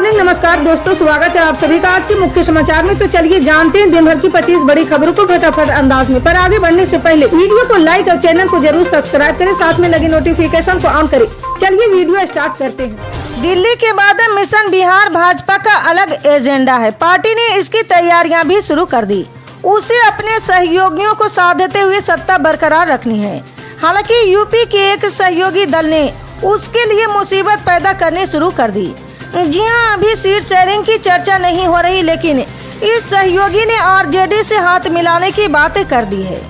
Morning. नमस्कार दोस्तों, स्वागत है आप सभी का आज के मुख्य समाचार में। तो चलिए जानते हैं दिन भर की 25 बड़ी खबरों को फटाफट अंदाज में। पर आगे बढ़ने से पहले वीडियो को लाइक और चैनल को जरूर सब्सक्राइब करें, साथ में लगे नोटिफिकेशन को ऑन करें। चलिए वीडियो स्टार्ट करते हैं। दिल्ली के बाद मिशन बिहार भाजपा का अलग एजेंडा है। पार्टी ने इसकी तैयारियां भी शुरू कर दी। उसे अपने सहयोगियों को साथ देते हुए सत्ता बरकरार रखनी है। हालांकि यूपी के एक सहयोगी दल ने उसके लिए मुसीबत पैदा करनी शुरू कर दी। जी हां, अभी सीट शेयरिंग की चर्चा नहीं हो रही, लेकिन इस सहयोगी ने आरजेडी से हाथ मिलाने की बातें कर दी है।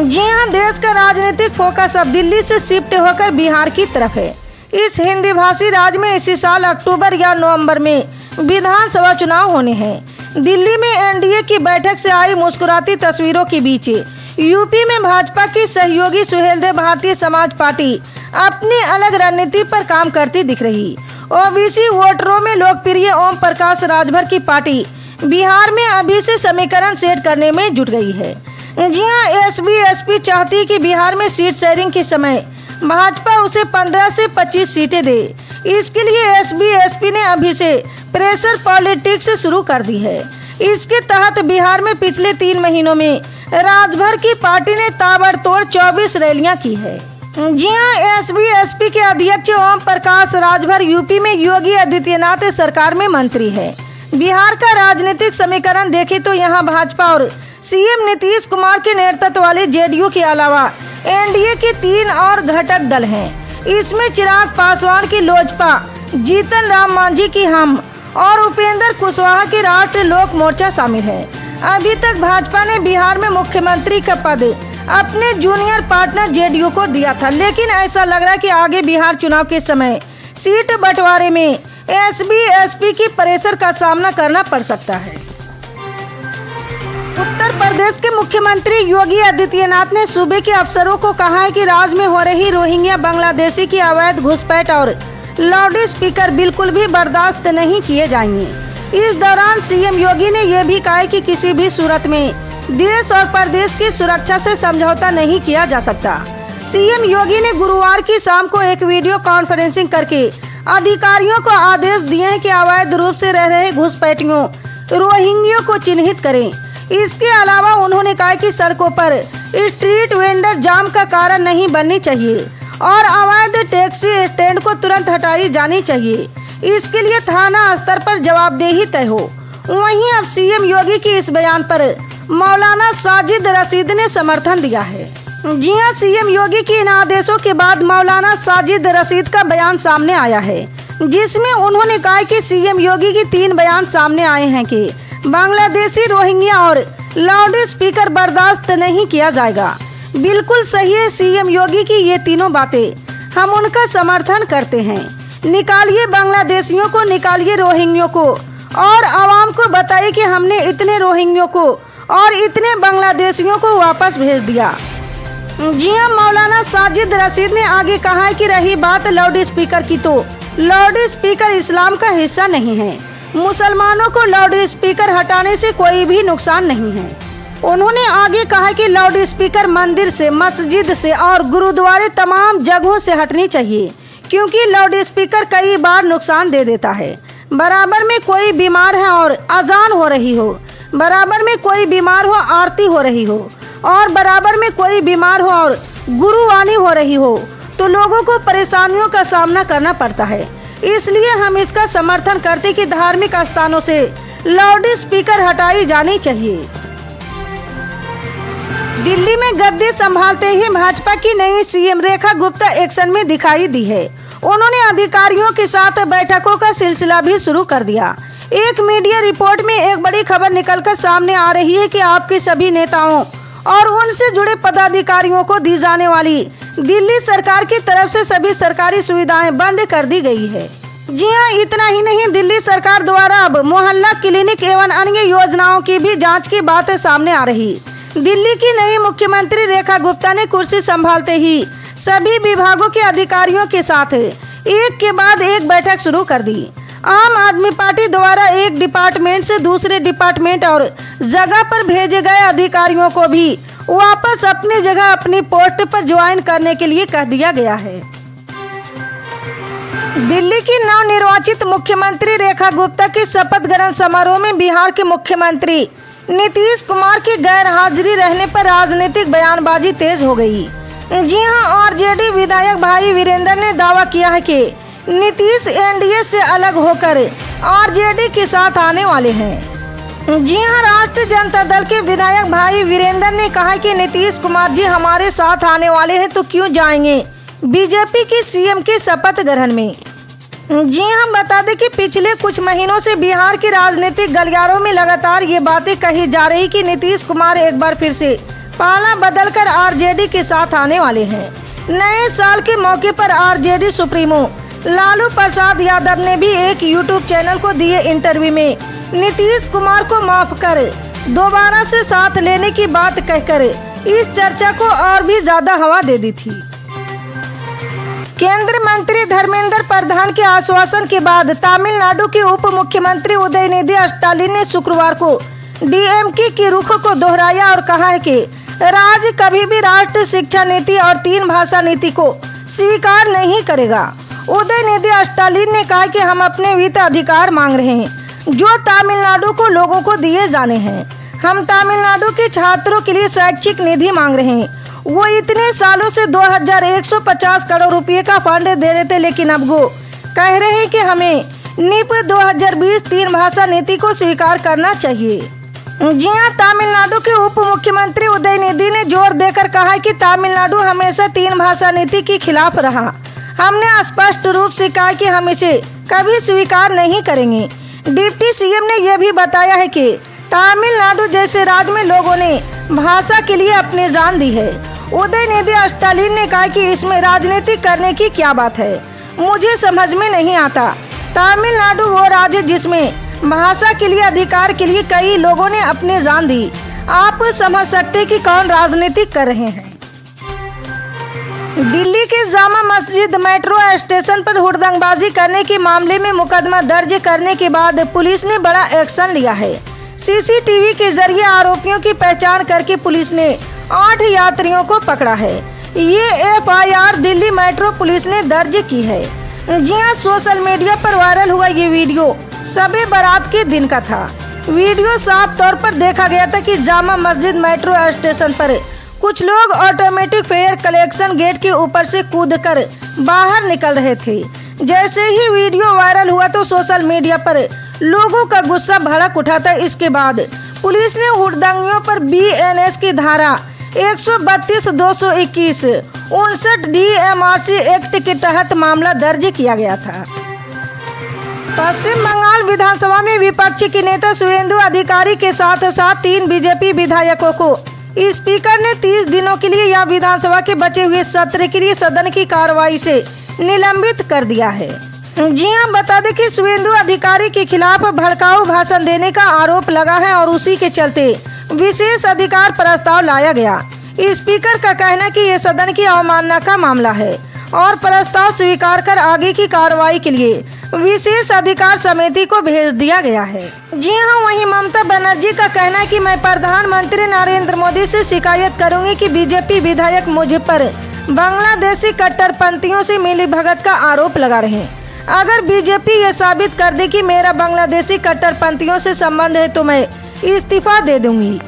जी हां, देश का राजनीतिक फोकस अब दिल्ली से शिफ्ट होकर बिहार की तरफ है। इस हिंदी भाषी राज्य में इसी साल अक्टूबर या नवंबर में विधानसभा चुनाव होने हैं। दिल्ली में एनडीए की बैठक से आई मुस्कुराती तस्वीरों के बीच यूपी में भाजपा की सहयोगी सुहेलदेव भारतीय समाज पार्टी अपनी अलग रणनीति पर काम करती दिख रही। ओबीसी वोटरों में लोकप्रिय ओम प्रकाश राजभर की पार्टी बिहार में अभी से समीकरण सेट करने में जुट गई है। जी हां, एसपी चाहती कि बिहार में सीट शेयरिंग के समय भाजपा उसे 15 से 25 सीटें दे। इसके लिए एसपी ने अभी से प्रेशर पॉलिटिक्स शुरू कर दी है। इसके तहत बिहार में पिछले 3 महीनों में राजभर की पार्टी ने ताबड़तोड़ 24 रैलियां की है। जी हां, एसपी के अध्यक्ष ओम प्रकाश राजभर यूपी में योगी आदित्यनाथ सरकार में मंत्री है। बिहार का राजनीतिक समीकरण देखे तो यहां भाजपा और सीएम नीतीश कुमार के नेतृत्व वाले जेडीयू के अलावा एनडीए के 3 और घटक दल हैं। इसमें चिराग पासवान की लोजपा, जीतन राम मांझी की हम और उपेंद्र कुशवाहा की राष्ट्रीय लोक मोर्चा शामिल है। अभी तक भाजपा ने बिहार में मुख्यमंत्री का पद अपने जूनियर पार्टनर जेडीयू को दिया था, लेकिन ऐसा लग रहा है कि आगे बिहार चुनाव के समय सीट बंटवारे में एसपी की प्रेशर का सामना करना पड़ सकता है। उत्तर प्रदेश के मुख्यमंत्री योगी आदित्यनाथ ने सूबे के अफसरों को कहा है कि राज्य में हो रही रोहिंग्या बांग्लादेशी की अवैध घुसपैठ और लाउड स्पीकर बिल्कुल भी बर्दाश्त नहीं किए जाएंगे। इस दौरान सीएम योगी ने यह भी कहा कि किसी भी सूरत में देश और प्रदेश की सुरक्षा से समझौता नहीं किया जा सकता। सीएम योगी ने गुरुवार की शाम को एक वीडियो कॉन्फ्रेंसिंग करके अधिकारियों को आदेश दिए हैं कि अवैध रूप से रह रहे घुसपैठियों रोहिंग्यों को चिन्हित करें। इसके अलावा उन्होंने कहा कि सड़कों पर स्ट्रीट वेंडर जाम का कारण नहीं बननी चाहिए और अवैध टैक्सी स्टैंड को तुरंत हटाई जानी चाहिए। इसके लिए थाना स्तर पर जवाबदेही तय हो। वहीं अब सीएम योगी की इस बयान पर मौलाना साजिद रशीद ने समर्थन दिया है। जी हां, सीएम योगी के इन आदेशों के बाद मौलाना साजिद रशीद का बयान सामने आया है, जिसमें उन्होंने कहा कि सीएम योगी की 3 बयान सामने आए हैं कि बांग्लादेशी, रोहिंग्या और लाउड स्पीकर बर्दाश्त नहीं किया जाएगा। बिल्कुल सही है सीएम योगी की ये तीनों बातें, हम उनका समर्थन करते हैं। निकालिए बांग्लादेशियों को, निकालिए रोहिंग्यों को और आवाम को बताइए कि हमने इतने रोहिंग्यों को और इतने बांग्लादेशियों को वापस भेज दिया। जी हां, मौलाना साजिद रशीद ने आगे कहा है कि रही बात लाउड स्पीकर की, तो लाउड स्पीकर इस्लाम का हिस्सा नहीं है। मुसलमानों को लाउड स्पीकर हटाने से कोई भी नुकसान नहीं है। उन्होंने आगे कहा कि लाउड स्पीकर मंदिर से, मस्जिद से और गुरुद्वारे तमाम जगहों से हटनी चाहिए, क्योंकि लाउड स्पीकर कई बार नुकसान दे देता है। बराबर में कोई बीमार है और अजान हो रही हो, बराबर में कोई बीमार हो आरती हो रही हो, और बराबर में कोई बीमार हो और गुरुवाणी हो रही हो, तो लोगों को परेशानियों का सामना करना पड़ता है। इसलिए हम इसका समर्थन करते कि धार्मिक स्थानों से लाउड स्पीकर हटाई जानी चाहिए। दिल्ली में गद्दी संभालते ही भाजपा की नई सीएम रेखा गुप्ता एक्शन में दिखाई दी है। उन्होंने अधिकारियों के साथ बैठकों का सिलसिला भी शुरू कर दिया। एक मीडिया रिपोर्ट में एक बड़ी खबर निकलकर सामने आ रही है कि आपके सभी नेताओं और उनसे जुड़े पदाधिकारियों को दी जाने वाली दिल्ली सरकार की तरफ से सभी सरकारी सुविधाएं बंद कर दी गई है। जी हां, इतना ही नहीं, दिल्ली सरकार द्वारा अब मोहल्ला क्लिनिक एवं अन्य योजनाओं की भी जांच की बात सामने आ रही। दिल्ली की नई मुख्यमंत्री रेखा गुप्ता ने कुर्सी संभालते ही सभी विभागों के अधिकारियों के साथ एक के बाद एक बैठक शुरू कर दी। आम आदमी पार्टी द्वारा एक डिपार्टमेंट से दूसरे डिपार्टमेंट और जगह पर भेजे गए अधिकारियों को भी वापस अपनी जगह अपनी पोस्ट पर ज्वाइन करने के लिए कह दिया गया है। दिल्ली की नवनिर्वाचित मुख्यमंत्री रेखा गुप्ता की शपथ ग्रहण समारोह में बिहार के मुख्यमंत्री नीतीश कुमार की गैर हाजिरी रहने पर राजनीतिक बयानबाजी तेज हो गई। जी हां, आरजेडी विधायक भाई वीरेंद्र ने दावा किया है कि नीतीश एनडीए से अलग होकर आरजेडी के साथ आने वाले हैं। जी हां, राष्ट्रीय जनता दल के विधायक भाई वीरेंद्र ने कहा कि नीतीश कुमार जी हमारे साथ आने वाले हैं तो क्यों जाएंगे बीजेपी की सीएम की शपथ ग्रहण में। जी हम बता दें कि पिछले कुछ महीनों से बिहार के राजनीतिक गलियारों में लगातार ये बातें कही जा रही कि नीतीश कुमार एक बार फिर से पाला बदलकर आरजेडी के साथ आने वाले हैं। नए साल के मौके पर आरजेडी सुप्रीमो लालू प्रसाद यादव ने भी एक यूट्यूब चैनल को दिए इंटरव्यू में नीतीश कुमार को माफ कर दोबारा से साथ लेने की बात कहकर इस चर्चा को और भी ज्यादा हवा दे दी थी। केंद्रीय मंत्री धर्मेंद्र प्रधान के आश्वासन के बाद तमिलनाडु के उप मुख्यमंत्री उदयनिधि स्टालिन ने शुक्रवार को डीएमके की रुख को दोहराया और कहा है कि राज्य कभी भी राष्ट्रीय शिक्षा नीति और 3 भाषा नीति को स्वीकार नहीं करेगा। उदयनिधि स्टालिन ने कहा कि हम अपने वित्त अधिकार मांग रहे हैं जो तमिलनाडु को लोगों को दिए जाने हैं। हम तमिलनाडु के छात्रों के लिए शैक्षिक निधि मांग रहे हैं। वो इतने सालों से 2150 करोड़ रुपए का फंड दे रहे थे, लेकिन अब वो कह रहे हैं कि हमें नीप 2020 3 भाषा नीति को स्वीकार करना चाहिए। जी हां, तमिलनाडु के उप मुख्यमंत्री उदयनिधि ने जोर देकर कहा कि तमिलनाडु हमेशा 3 भाषा नीति के खिलाफ रहा। हमने स्पष्ट रूप से कहा कि हम इसे कभी स्वीकार नहीं करेंगे। डिप्टी सीएम ने यह भी बताया है कि तमिलनाडु जैसे राज्य में लोगों ने भाषा के लिए अपनी जान दी है। उदयनिधि स्टालिन ने कहा कि इसमें राजनीति करने की क्या बात है, मुझे समझ में नहीं आता। तमिलनाडु वो राज्य जिसमें भाषा के लिए अधिकार के लिए कई लोगों ने अपनी जान दी। आप समझ सकते कि कौन राजनीति कर रहे हैं। दिल्ली के जामा मस्जिद मेट्रो स्टेशन पर हुड़दंगबाजी करने के मामले में मुकदमा दर्ज करने के बाद पुलिस ने बड़ा एक्शन लिया है। सीसीटीवी के जरिए आरोपियों की पहचान करके पुलिस ने 8 यात्रियों को पकड़ा है। ये एफआईआर दिल्ली मेट्रो पुलिस ने दर्ज की है। जी हां, सोशल मीडिया पर वायरल हुआ ये वीडियो शब-ए बारात के दिन का था। वीडियो साफ तौर पर देखा गया था कि जामा मस्जिद मेट्रो स्टेशन पर कुछ लोग ऑटोमेटिक फेयर कलेक्शन गेट के ऊपर से कूदकर बाहर निकल रहे थे। जैसे ही वीडियो वायरल हुआ तो सोशल मीडिया पर लोगों का गुस्सा भड़क उठा था। इसके बाद पुलिस ने हुड़दंगियों पर बीएनएस की धारा 132, 221, 59 डीएमआरसी एक्ट के तहत मामला दर्ज किया गया था। पश्चिम बंगाल विधानसभा में विपक्ष के नेता शुवेंदु अधिकारी के साथ साथ 3 बीजेपी विधायकों को स्पीकर ने 30 दिनों के लिए या विधानसभा के बचे हुए सत्र के लिए सदन की कार्रवाई से निलंबित कर दिया है। जी हां, बता दें कि शुवेंदु अधिकारी के खिलाफ भड़काऊ भाषण देने का आरोप लगा है और उसी के चलते विशेष अधिकार प्रस्ताव लाया गया। स्पीकर का कहना है कि ये सदन की अवमानना का मामला है और प्रस्ताव स्वीकार कर आगे की कार्रवाई के लिए विशेष अधिकार समिति को भेज दिया गया है। जी हां, वहीं ममता बनर्जी का कहना है कि मैं प्रधानमंत्री नरेंद्र मोदी से शिकायत करूंगी कि बीजेपी विधायक मुझ पर बांग्लादेशी कट्टरपंथियों से मिलीभगत का आरोप लगा रहे हैं। अगर बीजेपी ये साबित कर दे कि मेरा बांग्लादेशी कट्टरपंथियों से संबंध है तो मैं इस्तीफा दे दूंगी।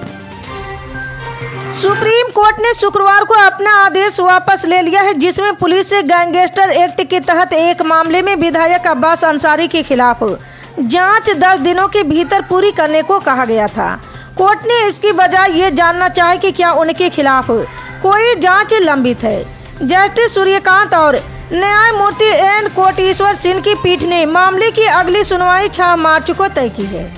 सुप्रीम कोर्ट ने शुक्रवार को अपना आदेश वापस ले लिया है, जिसमें पुलिस से गैंगस्टर एक्ट के तहत एक मामले में विधायक अब्बास अंसारी के खिलाफ जांच 10 दिनों के भीतर पूरी करने को कहा गया था। कोर्ट ने इसकी बजाय ये जानना चाहा कि क्या उनके खिलाफ कोई जांच लंबित है। जस्टिस सूर्यकांत और न्यायमूर्ति एन कोटेश्वर सिंह की पीठ ने मामले की अगली सुनवाई 6 मार्च को तय की है।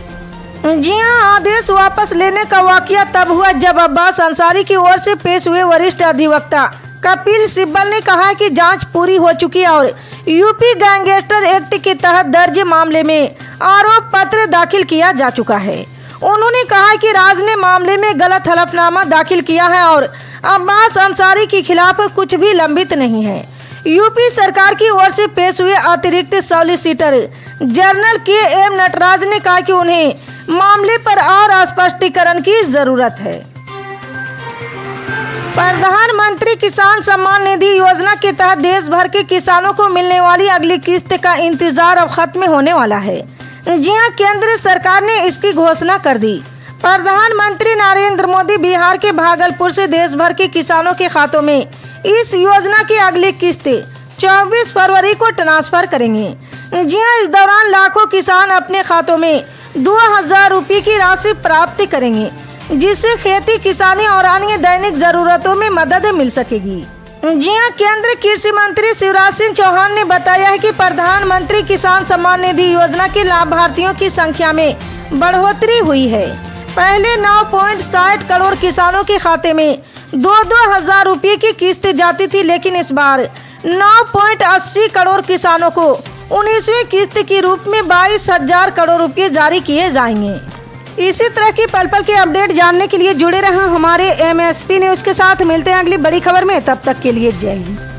जी हां, आदेश वापस लेने का वाकया तब हुआ जब अब्बास अंसारी की ओर से पेश हुए वरिष्ठ अधिवक्ता कपिल सिब्बल ने कहा कि जांच पूरी हो चुकी है और यूपी गैंगस्टर एक्ट के तहत दर्ज मामले में आरोप पत्र दाखिल किया जा चुका है। उन्होंने कहा कि राज ने मामले में गलत हलफनामा दाखिल किया है और अब्बास अंसारी के खिलाफ कुछ भी लंबित नहीं है। यूपी सरकार की ओर से पेश हुए अतिरिक्त सॉलिसिटर जनरल के.एम. नटराज ने कहा कि उन्हें मामले पर और स्पष्टीकरण की जरूरत है। प्रधानमंत्री किसान सम्मान निधि योजना के तहत देश भर के किसानों को मिलने वाली अगली किस्त का इंतजार अब खत्म होने वाला है। जी हां, केंद्र सरकार ने इसकी घोषणा कर दी। प्रधानमंत्री नरेंद्र मोदी बिहार के भागलपुर से देश भर के किसानों के खातों में इस योजना की अगली किस्त 24 फरवरी को ट्रांसफर करेंगे। जी हां, इस दौरान लाखों किसान अपने खातों में 2000 रुपये की राशि प्राप्त करेंगे, जिससे खेती किसानी और अन्य दैनिक जरूरतों में मदद मिल सकेगी। जी हां, केंद्रीय कृषि मंत्री शिवराज सिंह चौहान ने बताया है कि प्रधानमंत्री किसान सम्मान निधि योजना के लाभार्थियों की संख्या में बढ़ोतरी हुई है। पहले 9.60 करोड़ किसानों के खाते में 2,000 रुपये की किस्त जाती थी, लेकिन इस बार 9.80 करोड़ किसानों को 19वीं किस्त के रूप में 22,000 करोड़ रुपये जारी किए जाएंगे। इसी तरह की पल पल के अपडेट जानने के लिए जुड़े रहें हमारे MSP न्यूज के साथ। मिलते हैं अगली बड़ी खबर में, तब तक के लिए जय हिंद।